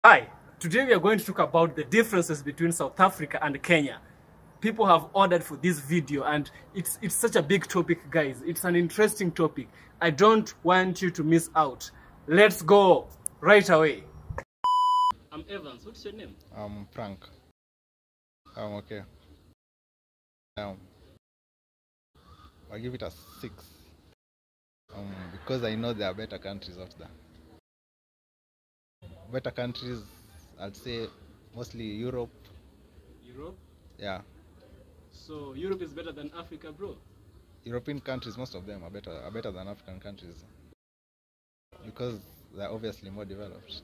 Hi, today we are going to talk about the differences between South Africa and Kenya. People have ordered for this video and it's such a big topic, guys. It's an interesting topic. I don't want you to miss out. Let's go right away. I'm Evans. What's your name? I'm Frank. I'm okay. I give it a 6. Because I know there are better countries out there. Better countries, I'd say mostly Europe. Europe? Yeah. So Europe is better than Africa, bro? European countries, most of them are better than African countries. Because they're obviously more developed.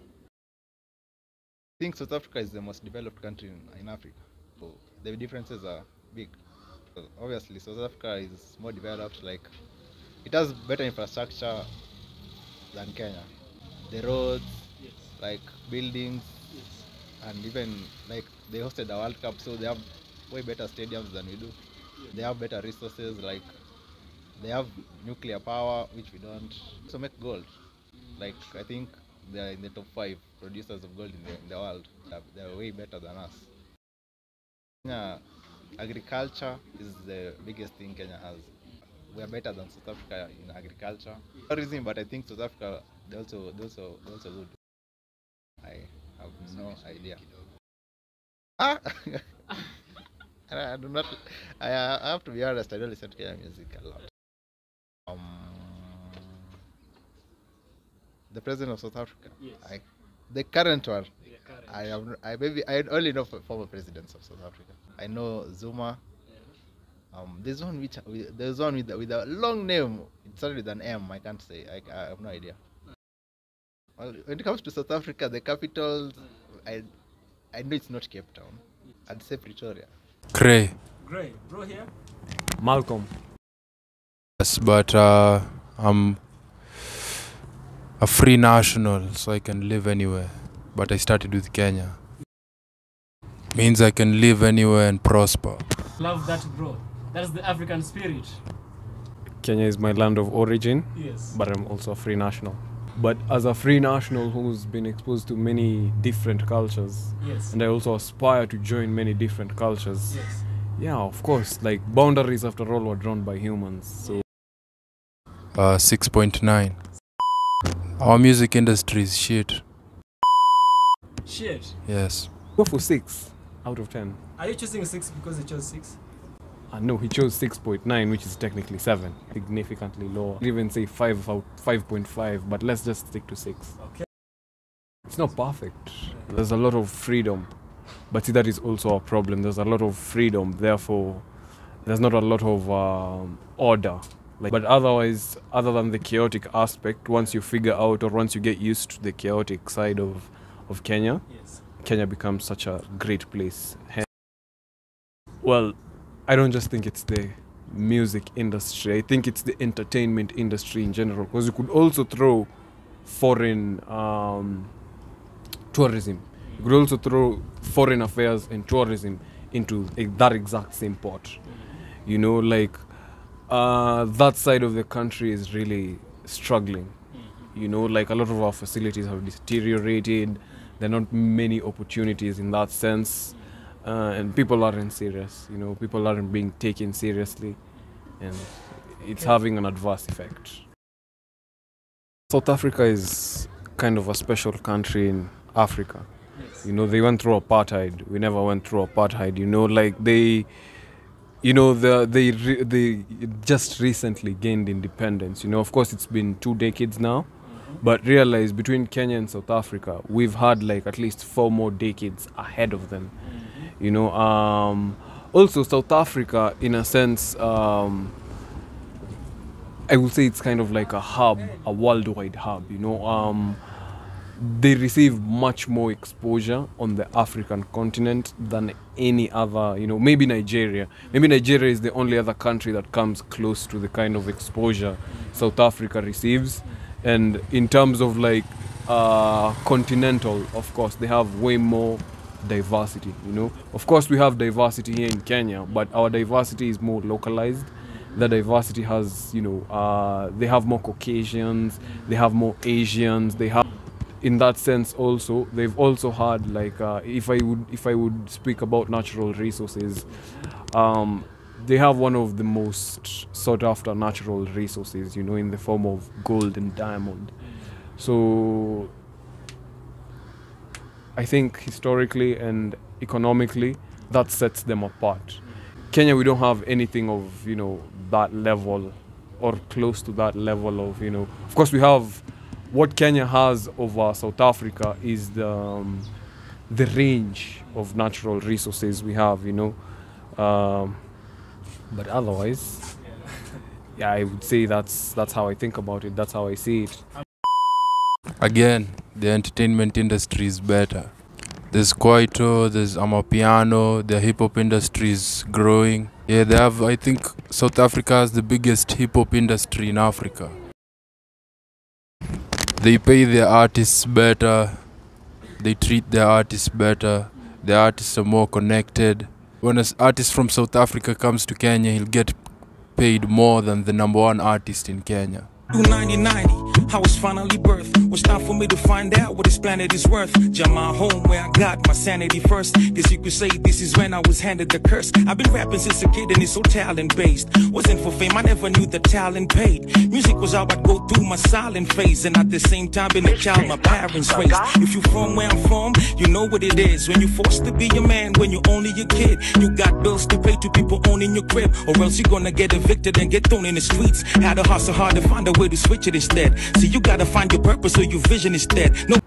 I think South Africa is the most developed country in Africa. So the differences are big. So obviously South Africa is more developed, like it has better infrastructure than Kenya. The roads, Yes. like buildings, Yes. and even like they hosted a World Cup, so they have way better stadiums than we do. Yes. They have better resources, like they have nuclear power, which we don't. So make gold. Like I think they are in the top 5 producers of gold in the world. They're way better than us. Yeah, agriculture is the biggest thing Kenya has. We are better than South Africa in agriculture. Tourism, but I think South Africa they also good. I have no idea. Ah, I do not. I have to be honest. I don't listen to Kenyan music a lot. The president of South Africa. Yes. The current one. Yeah, current. I only know former presidents of South Africa. I know Zuma. There's one with a long name. It started with an M. I can't say. I have no idea. Well, when it comes to South Africa, the capital, I know it's not Cape Town. I'd say Pretoria. Gray, bro here. Malcolm. Yes, but I'm a free national, so I can live anywhere. But I started with Kenya. Means I can live anywhere and prosper. Love that, bro. That's the African spirit. Kenya is my land of origin, Yes. but I'm also a free national. But as a free national who's been exposed to many different cultures, Yes. and I also aspire to join many different cultures. Yes. Yeah, of course, like boundaries after all were drawn by humans. So 6.9. Our music industry is shit. Shit. Yes. go for 6 out of 10. Are you choosing 6 because you chose 6? No, he chose 6.9, which is technically 7, significantly lower. I'd even say 5.5, but let's just stick to 6. Okay. It's not perfect. There's a lot of freedom, but see, that is also a problem. There's a lot of freedom, therefore there's not a lot of order. But otherwise, other than the chaotic aspect, once you figure out or once you get used to the chaotic side of Kenya, Yes. Kenya becomes such a great place. Well, I don't just think it's the music industry. I think it's the entertainment industry in general, because you could also throw foreign tourism. You could also throw foreign affairs and tourism into that exact same pot. You know, like that side of the country is really struggling. You know, like a lot of our facilities have deteriorated. There are not many opportunities in that sense. And people aren't serious, you know, people aren't being taken seriously, and it's having an adverse effect. South Africa is kind of a special country in Africa. Yes. You know, they went through apartheid. We never went through apartheid. You know, like they just recently gained independence. You know, of course, it's been 2 decades now. But realize between Kenya and South Africa, we've had like at least 4 more decades ahead of them. You know, also South Africa, in a sense, I would say it's kind of like a hub, a worldwide hub. You know, they receive much more exposure on the African continent than any other. You know, maybe Nigeria. Maybe Nigeria is the only other country that comes close to the kind of exposure South Africa receives. And in terms of like continental, of course, they have way more diversity, you know. Of course, we have diversity here in Kenya, but our diversity is more localized. The diversity has, you know, they have more Caucasians, they have more Asians, they have in that sense also, they've also had like if I would speak about natural resources, they have one of the most sought after natural resources, you know, in the form of gold and diamond. So I think historically and economically that sets them apart. Kenya, we don't have anything of, you know, that level or close to that level of, you know, of course we have what Kenya has over South Africa is the range of natural resources we have, you know. But otherwise, yeah, I would say that's how I think about it. That's how I see it. Again, the entertainment industry is better. There's Kwaito, there's Amapiano, the hip-hop industry is growing. Yeah, they have, I think South Africa has the biggest hip-hop industry in Africa. They pay their artists better, they treat their artists better, the artists are more connected. When an artist from South Africa comes to Kenya, he'll get paid more than the #1 artist in Kenya. 1990, I was finally birthed. Was time for me to find out what this planet is worth. Jump my home where I got my sanity first. Guess you could say this is when I was handed the curse. I've been rapping since a kid and it's so talent based. Wasn't for fame, I never knew the talent paid. Music was how I'd go through my silent phase, and at the same time been a child my parents raised. If you from where I'm from, you know what it is. When you forced to be a man, when you're only a kid, you got bills to pay to people owning your crib, or else you're gonna get evicted and get thrown in the streets. Had to hustle hard to find a way to switch it instead. So you gotta find your purpose or your vision is dead. No.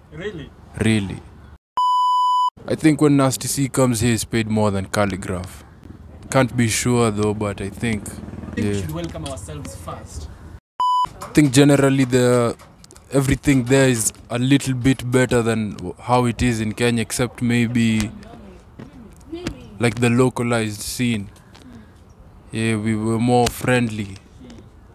Really. I think when Nasty C comes here, he's paid more than Calligraph. Can't be sure though, but I think We should welcome ourselves first. I think generally everything there is a little bit better than how it is in Kenya, except maybe like the localized scene. Yeah, we were more friendly.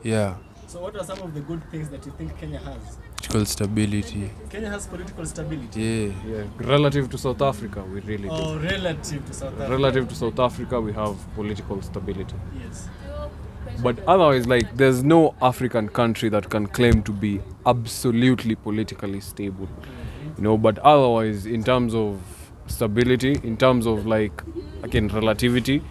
Yeah. So what are some of the good things that you think Kenya has? Political stability. Kenya has political stability. Yeah. Relative to South Africa, we really do. Oh, relative to South Africa. Relative to South Africa, we have political stability. Yes. But otherwise, like, there's no African country that can claim to be absolutely politically stable, you know. But otherwise, in terms of stability, in terms of, like, again, relativity,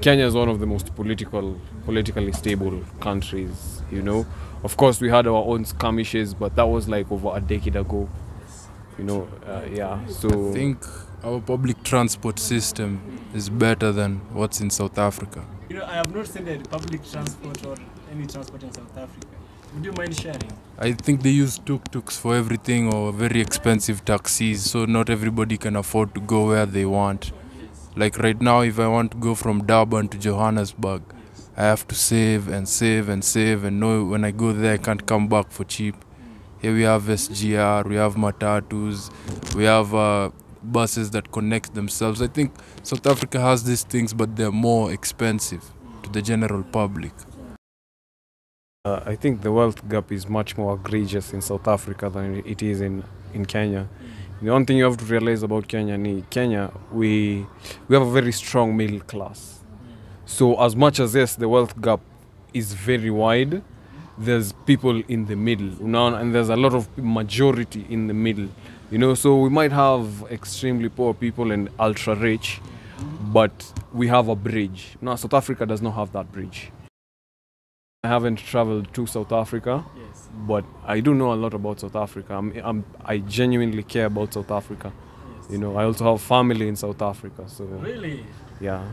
Kenya is one of the most politically stable countries, you know. Of course, we had our own skirmishes, but that was like over a decade ago, you know. Yeah, so I think our public transport system is better than what's in South Africa. You know, I have not seen the public transport or any transport in South Africa. Would you mind sharing? I think they use tuk-tuks for everything, or very expensive taxis, so not everybody can afford to go where they want. Like right now, if I want to go from Durban to Johannesburg, I have to save and save and save, and know when I go there I can't come back for cheap. Here we have SGR, we have matatus, we have buses that connect themselves. I think South Africa has these things, but they're more expensive to the general public. I think the wealth gap is much more egregious in South Africa than it is in Kenya. The one thing you have to realize about Kenya, we have a very strong middle class. So as much as, yes, the wealth gap is very wide, there's people in the middle, you know, and there's a lot of majority in the middle, you know. So we might have extremely poor people and ultra rich, but we have a bridge. No, South Africa does not have that bridge. I haven't traveled to South Africa, Yes. but I do know a lot about South Africa. I genuinely care about South Africa. Yes. You know, I also have family in South Africa, so Really? yeah.